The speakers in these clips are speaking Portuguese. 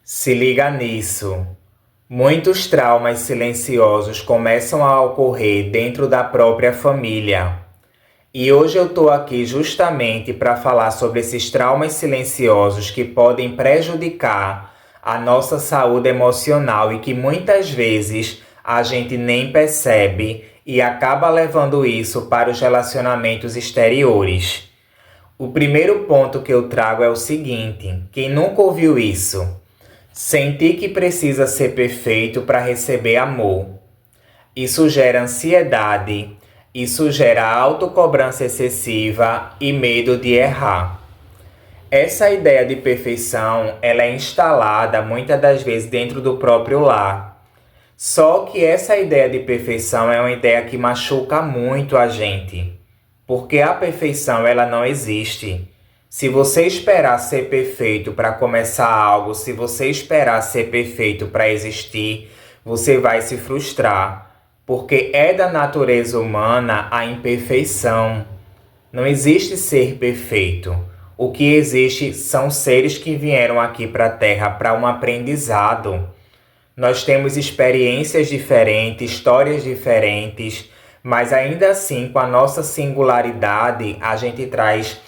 Se liga nisso. Muitos traumas silenciosos começam a ocorrer dentro da própria família. E hoje eu estou aqui justamente para falar sobre esses traumas silenciosos que podem prejudicar a nossa saúde emocional e que muitas vezes a gente nem percebe e acaba levando isso para os relacionamentos exteriores. O primeiro ponto que eu trago é o seguinte: quem nunca ouviu isso? Sentir que precisa ser perfeito para receber amor. Isso gera ansiedade, isso gera autocobrança excessiva e medo de errar. Essa ideia de perfeição, ela é instalada muitas das vezes dentro do próprio lar. Só que essa ideia de perfeição é uma ideia que machuca muito a gente, porque a perfeição ela não existe. Se você esperar ser perfeito para começar algo, se você esperar ser perfeito para existir, você vai se frustrar, porque é da natureza humana a imperfeição. Não existe ser perfeito. O que existe são seres que vieram aqui para a Terra para um aprendizado. Nós temos experiências diferentes, histórias diferentes, mas ainda assim, com a nossa singularidade, a gente traz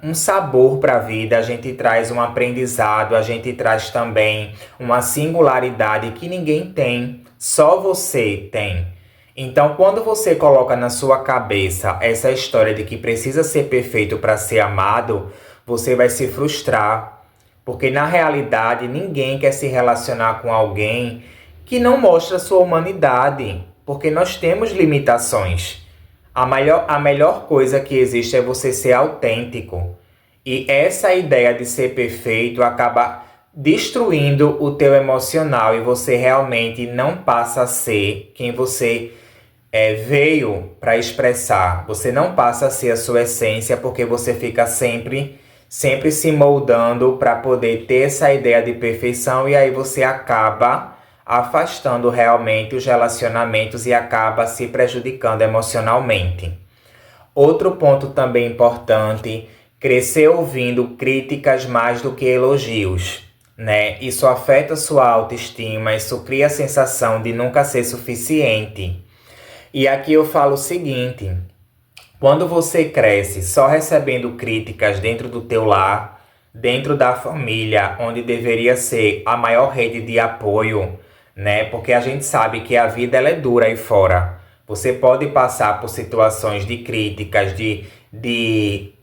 um sabor para a vida, a gente traz um aprendizado, a gente traz também uma singularidade que ninguém tem, só você tem. Então, quando você coloca na sua cabeça essa história de que precisa ser perfeito para ser amado, você vai se frustrar, porque na realidade ninguém quer se relacionar com alguém que não mostra sua humanidade, porque nós temos limitações. A melhor coisa que existe é você ser autêntico. E essa ideia de ser perfeito acaba destruindo o teu emocional e você realmente não passa a ser quem você veio para expressar. Você não passa a ser a sua essência porque você fica sempre se moldando para poder ter essa ideia de perfeição e aí você acaba afastando realmente os relacionamentos e acaba se prejudicando emocionalmente. Outro ponto também importante: crescer ouvindo críticas mais do que elogios, né? Isso afeta sua autoestima, isso cria a sensação de nunca ser suficiente. E aqui eu falo o seguinte: quando você cresce só recebendo críticas dentro do teu lar, dentro da família, onde deveria ser a maior rede de apoio, né? Porque a gente sabe que a vida ela é dura aí fora. Você pode passar por situações de críticas, de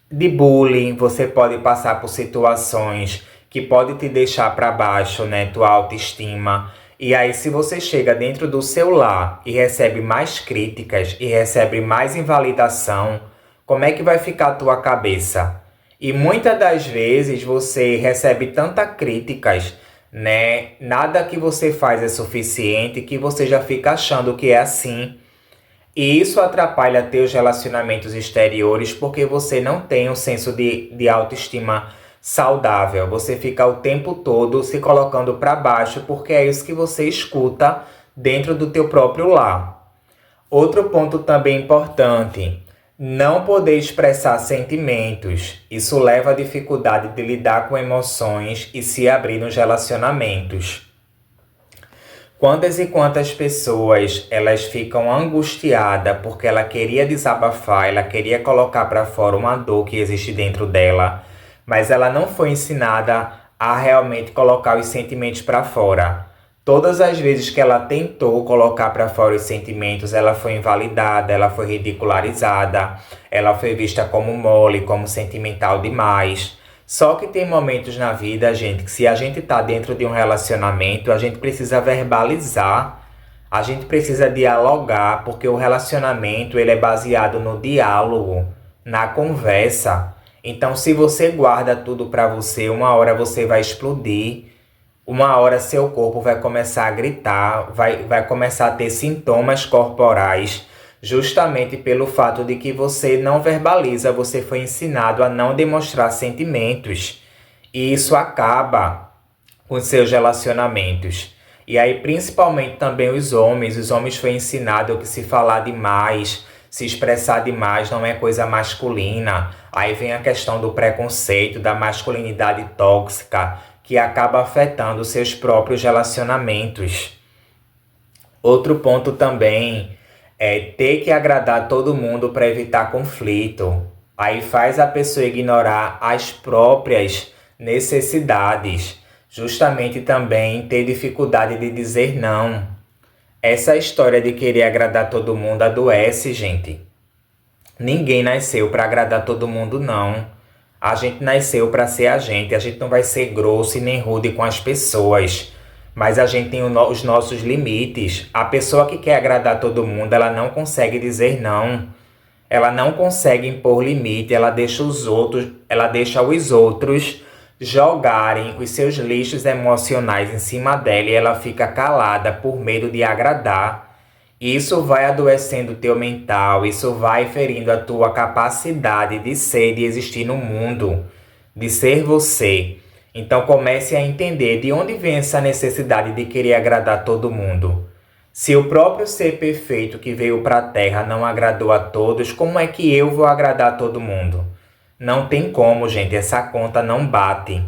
bullying, você pode passar por situações que pode te deixar para baixo, né? Tua autoestima. E aí, se você chega dentro do seu lar e recebe mais críticas e recebe mais invalidação, como é que vai ficar a tua cabeça? E muitas das vezes você recebe tantas críticas, né? Nada que você faz é suficiente que você já fica achando que é assim. E isso atrapalha teus relacionamentos exteriores porque você não tem um senso de autoestima saudável. Você fica o tempo todo se colocando para baixo porque é isso que você escuta dentro do teu próprio lar. Outro ponto também importante: não poder expressar sentimentos. Isso leva à dificuldade de lidar com emoções e se abrir nos relacionamentos. Quantas e quantas pessoas elas ficam angustiadas porque ela queria desabafar, ela queria colocar para fora uma dor que existe dentro dela, mas ela não foi ensinada a realmente colocar os sentimentos para fora. Todas as vezes que ela tentou colocar para fora os sentimentos, ela foi invalidada, ela foi ridicularizada, ela foi vista como mole, como sentimental demais. Só que tem momentos na vida, gente, que se a gente tá dentro de um relacionamento, a gente precisa verbalizar, a gente precisa dialogar, porque o relacionamento ele é baseado no diálogo, na conversa. Então, se você guarda tudo pra você, uma hora você vai explodir, uma hora seu corpo vai começar a gritar, vai começar a ter sintomas corporais, justamente pelo fato de que você não verbaliza, você foi ensinado a não demonstrar sentimentos. E isso acaba com seus relacionamentos. E aí, principalmente também os homens foi ensinado que se falar demais, se expressar demais não é coisa masculina. Aí vem a questão do preconceito, da masculinidade tóxica, que acaba afetando seus próprios relacionamentos. Outro ponto também é ter que agradar todo mundo para evitar conflito. Aí faz a pessoa ignorar as próprias necessidades, justamente também ter dificuldade de dizer não. Essa história de querer agradar todo mundo adoece, gente. Ninguém nasceu para agradar todo mundo, não. A gente nasceu para ser a gente não vai ser grosso e nem rude com as pessoas. Mas a gente tem os nossos limites. A pessoa que quer agradar todo mundo, ela não consegue dizer não. Ela não consegue impor limite, ela deixa os outros jogarem os seus lixos emocionais em cima dela e ela fica calada por medo de agradar. Isso vai adoecendo o teu mental, isso vai ferindo a tua capacidade de ser, de existir no mundo, de ser você. Então comece a entender de onde vem essa necessidade de querer agradar todo mundo. Se o próprio ser perfeito que veio para a Terra não agradou a todos, como é que eu vou agradar a todo mundo? Não tem como, gente, essa conta não bate.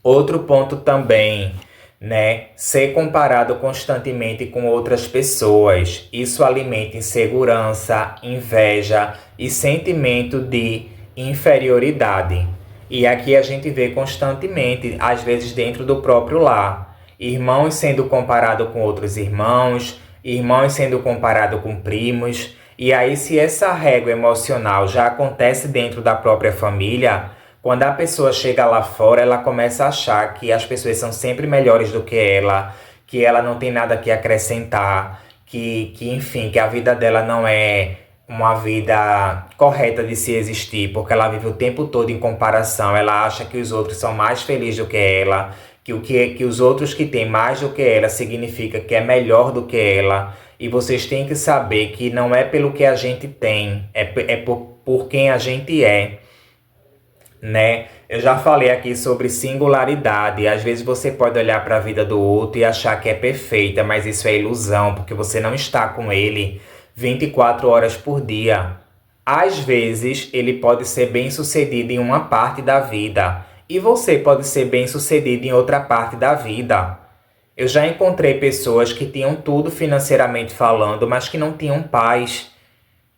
Outro ponto também, né? Ser comparado constantemente com outras pessoas. Isso alimenta insegurança, inveja e sentimento de inferioridade. E aqui a gente vê constantemente, às vezes dentro do próprio lar. Irmãos sendo comparados com outros irmãos, irmãos sendo comparados com primos. E aí, se essa régua emocional já acontece dentro da própria família, quando a pessoa chega lá fora, ela começa a achar que as pessoas são sempre melhores do que ela não tem nada que acrescentar, enfim, que a vida dela não é uma vida correta de se existir, porque ela vive o tempo todo em comparação, ela acha que os outros são mais felizes do que ela, que os outros que têm mais do que ela significa que é melhor do que ela. E vocês têm que saber que não é pelo que a gente tem, é por quem a gente é, né? Eu já falei aqui sobre singularidade. Às vezes você pode olhar para a vida do outro e achar que é perfeita, mas isso é ilusão, porque você não está com ele 24 horas por dia. Às vezes ele pode ser bem-sucedido em uma parte da vida, e você pode ser bem-sucedido em outra parte da vida. Eu já encontrei pessoas que tinham tudo financeiramente falando, mas que não tinham paz.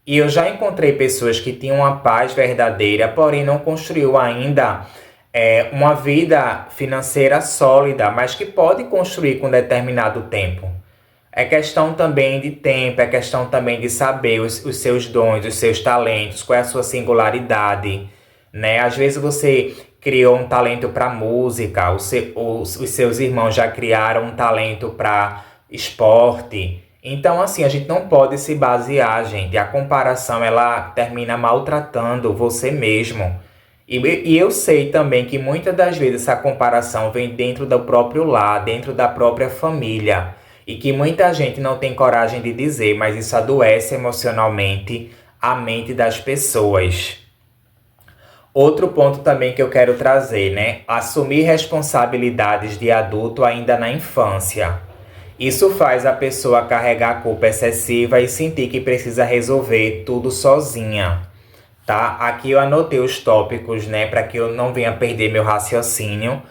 E eu já encontrei pessoas que tinham uma paz verdadeira, porém não construiu ainda uma vida financeira sólida, mas que pode construir com determinado tempo. É questão também de tempo, é questão também de saber os seus dons, os seus talentos, qual é a sua singularidade, né? Às vezes você criou um talento para música, os seus irmãos já criaram um talento para esporte. Então, assim, a gente não pode se basear, gente. A comparação, ela termina maltratando você mesmo. E eu sei também que muitas das vezes essa comparação vem dentro do próprio lar, dentro da própria família. E que muita gente não tem coragem de dizer, mas isso adoece emocionalmente a mente das pessoas. Outro ponto também que eu quero trazer, né? Assumir responsabilidades de adulto ainda na infância. Isso faz a pessoa carregar a culpa excessiva e sentir que precisa resolver tudo sozinha, tá? Aqui eu anotei os tópicos, né? Para que eu não venha perder meu raciocínio.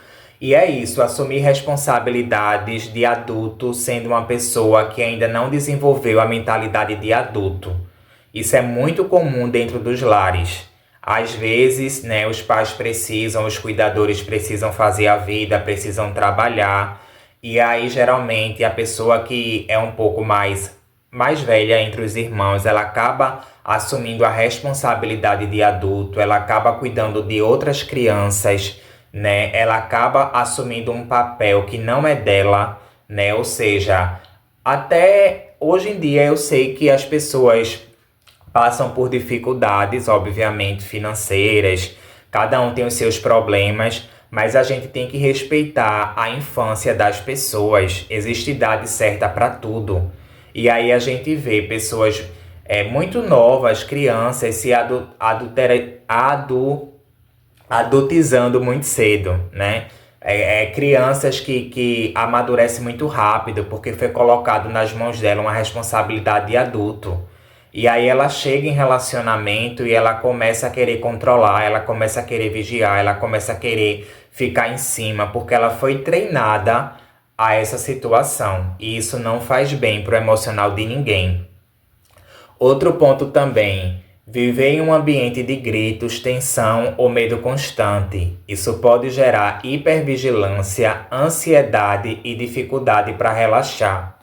E é isso, assumir responsabilidades de adulto sendo uma pessoa que ainda não desenvolveu a mentalidade de adulto. Isso é muito comum dentro dos lares. Às vezes, né, os pais precisam, os cuidadores precisam fazer a vida, precisam trabalhar. E aí, geralmente, a pessoa que é um pouco mais velha entre os irmãos, ela acaba assumindo a responsabilidade de adulto, ela acaba cuidando de outras crianças, né? Ela acaba assumindo um papel que não é dela, né? Ou seja, até hoje em dia eu sei que as pessoas passam por dificuldades, obviamente, financeiras, cada um tem os seus problemas, mas a gente tem que respeitar a infância das pessoas. Existe idade certa para tudo. E aí a gente vê pessoas muito novas, crianças, se adultizando muito cedo, né? Crianças que amadurecem muito rápido, porque foi colocado nas mãos dela uma responsabilidade de adulto. E aí ela chega em relacionamento e ela começa a querer controlar, ela começa a querer vigiar, ela começa a querer ficar em cima, porque ela foi treinada a essa situação. E isso não faz bem pro emocional de ninguém. Outro ponto também, viver em um ambiente de gritos, tensão ou medo constante. Isso pode gerar hipervigilância, ansiedade e dificuldade para relaxar.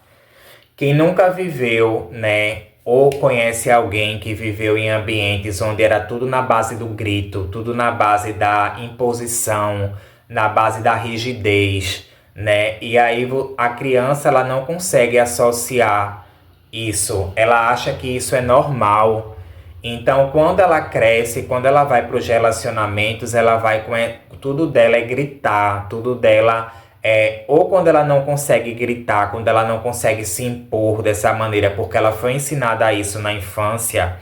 Quem nunca viveu, né, ou conhece alguém que viveu em ambientes onde era tudo na base do grito, tudo na base da imposição, na base da rigidez, né? E aí a criança ela não consegue associar isso, ela acha que isso é normal. Então, quando ela cresce, quando ela vai para os relacionamentos, ela vai tudo dela é gritar, tudo dela ou quando ela não consegue gritar, quando ela não consegue se impor dessa maneira, porque ela foi ensinada a isso na infância,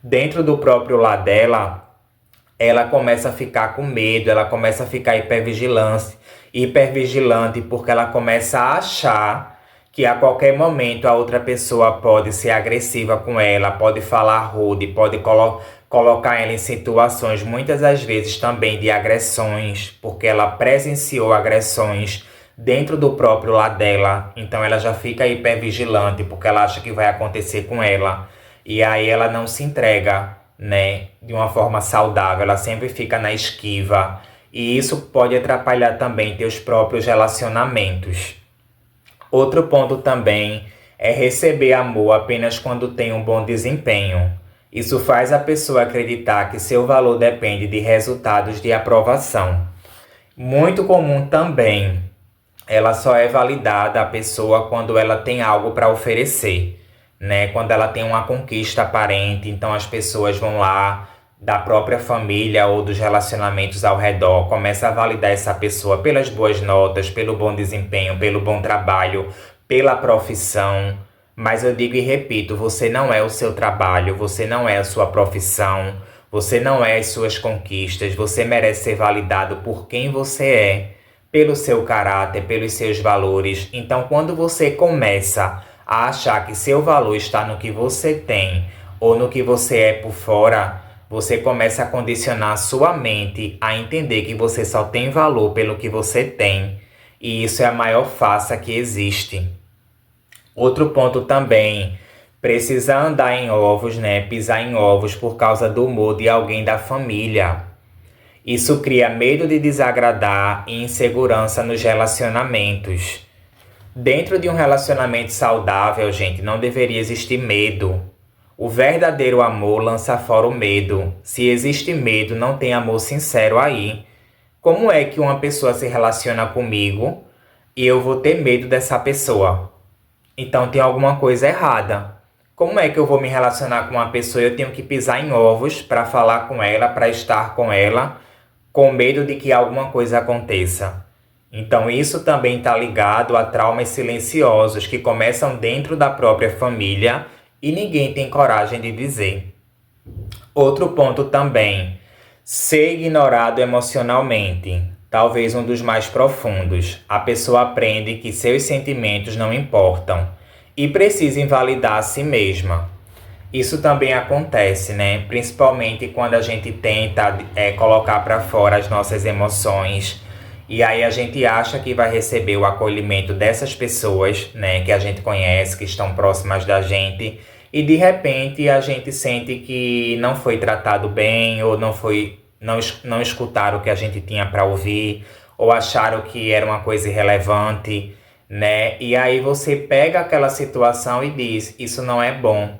dentro do próprio lar dela, ela começa a ficar com medo, ela começa a ficar hipervigilante, porque ela começa a achar que a qualquer momento a outra pessoa pode ser agressiva com ela, pode falar rude, pode colocar ela em situações, muitas das vezes também de agressões, porque ela presenciou agressões dentro do próprio lar dela, então ela já fica hipervigilante, porque ela acha que vai acontecer com ela, e aí ela não se entrega, né, de uma forma saudável, ela sempre fica na esquiva, e isso pode atrapalhar também teus próprios relacionamentos. Outro ponto também é receber amor apenas quando tem um bom desempenho. Isso faz a pessoa acreditar que seu valor depende de resultados de aprovação. Muito comum também, ela só é validada a pessoa quando ela tem algo para oferecer, né? Quando ela tem uma conquista aparente, então as pessoas vão lá da própria família ou dos relacionamentos ao redor, começa a validar essa pessoa pelas boas notas, pelo bom desempenho, pelo bom trabalho, pela profissão. Mas eu digo e repito, você não é o seu trabalho, você não é a sua profissão, você não é as suas conquistas, você merece ser validado por quem você é, pelo seu caráter, pelos seus valores. Então, quando você começa a achar que seu valor está no que você tem ou no que você é por fora, você começa a condicionar sua mente a entender que você só tem valor pelo que você tem. E isso é a maior farsa que existe. Outro ponto também, precisa andar em ovos, né? Pisar em ovos por causa do humor de alguém da família. Isso cria medo de desagradar e insegurança nos relacionamentos. Dentro de um relacionamento saudável, gente, não deveria existir medo. O verdadeiro amor lança fora o medo. Se existe medo, não tem amor sincero aí. Como é que uma pessoa se relaciona comigo e eu vou ter medo dessa pessoa? Então tem alguma coisa errada. Como é que eu vou me relacionar com uma pessoa e eu tenho que pisar em ovos para falar com ela, para estar com ela, com medo de que alguma coisa aconteça? Então isso também está ligado a traumas silenciosos que começam dentro da própria família e ninguém tem coragem de dizer. Outro ponto também, ser ignorado emocionalmente. Talvez um dos mais profundos. A pessoa aprende que seus sentimentos não importam e precisa invalidar a si mesma. Isso também acontece, né? Principalmente quando a gente tenta colocar para fora as nossas emoções. E aí a gente acha que vai receber o acolhimento dessas pessoas, né? Que a gente conhece, que estão próximas da gente. E de repente a gente sente que não foi tratado bem ou não escutaram o que a gente tinha para ouvir, ou acharam que era uma coisa irrelevante, né? E aí você pega aquela situação e diz, isso não é bom.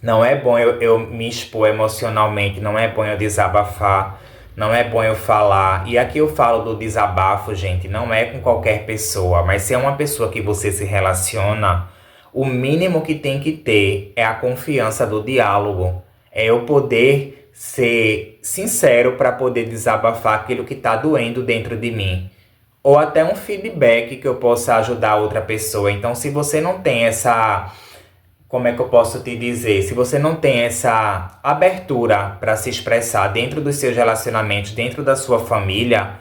Não é bom eu me expor emocionalmente, não é bom eu desabafar, não é bom eu falar. E aqui eu falo do desabafo, gente, não é com qualquer pessoa, mas se é uma pessoa que você se relaciona, o mínimo que tem que ter é a confiança do diálogo, é eu poder ser sincero para poder desabafar aquilo que está doendo dentro de mim. Ou até um feedback que eu possa ajudar outra pessoa. Então, se você não tem essa, como é que eu posso te dizer? Se você não tem essa abertura para se expressar dentro dos seus relacionamentos, dentro da sua família,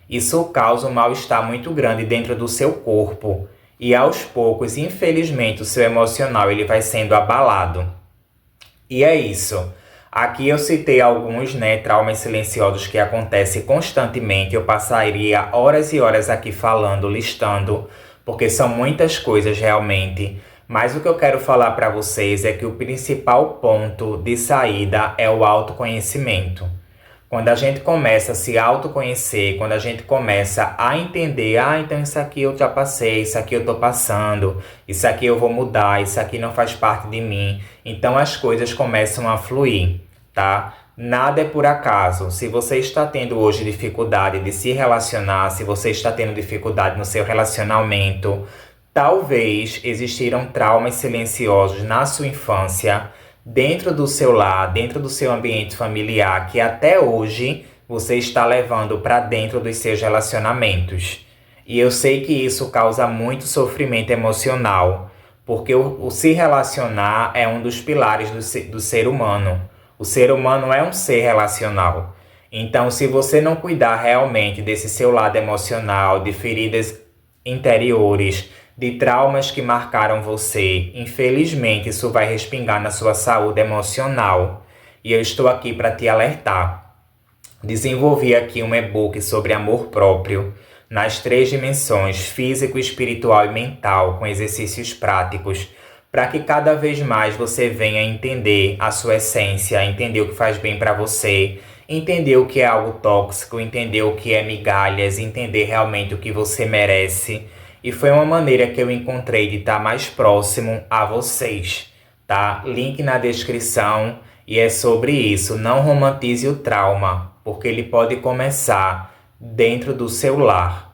isso causa um mal-estar muito grande dentro do seu corpo. E aos poucos, infelizmente, o seu emocional ele vai sendo abalado. E é isso. Aqui eu citei alguns, né, traumas silenciosos que acontecem constantemente. Eu passaria horas e horas aqui falando, listando, porque são muitas coisas realmente. Mas o que eu quero falar para vocês é que o principal ponto de saída é o autoconhecimento. Quando a gente começa a se autoconhecer, quando a gente começa a entender, então isso aqui eu já passei, isso aqui eu tô passando, isso aqui eu vou mudar, isso aqui não faz parte de mim, então as coisas começam a fluir, tá? Nada é por acaso. Se você está tendo hoje dificuldade de se relacionar, se você está tendo dificuldade no seu relacionamento, talvez existiram traumas silenciosos na sua infância, dentro do seu lar, dentro do seu ambiente familiar, que até hoje você está levando para dentro dos seus relacionamentos. E eu sei que isso causa muito sofrimento emocional, porque o se relacionar é um dos pilares do ser humano. O ser humano é um ser relacional. Então, se você não cuidar realmente desse seu lado emocional, de feridas interiores, de traumas que marcaram você, infelizmente isso vai respingar na sua saúde emocional. E eu estou aqui para te alertar. Desenvolvi aqui um e-book sobre amor próprio, nas 3 dimensões, físico, espiritual e mental, com exercícios práticos, para que cada vez mais você venha entender a sua essência, entender o que faz bem para você, entender o que é algo tóxico, entender o que é migalhas, entender realmente o que você merece. E foi uma maneira que eu encontrei de estar mais próximo a vocês, tá? Link na descrição, e é sobre isso. Não romantize o trauma, porque ele pode começar dentro do seu lar.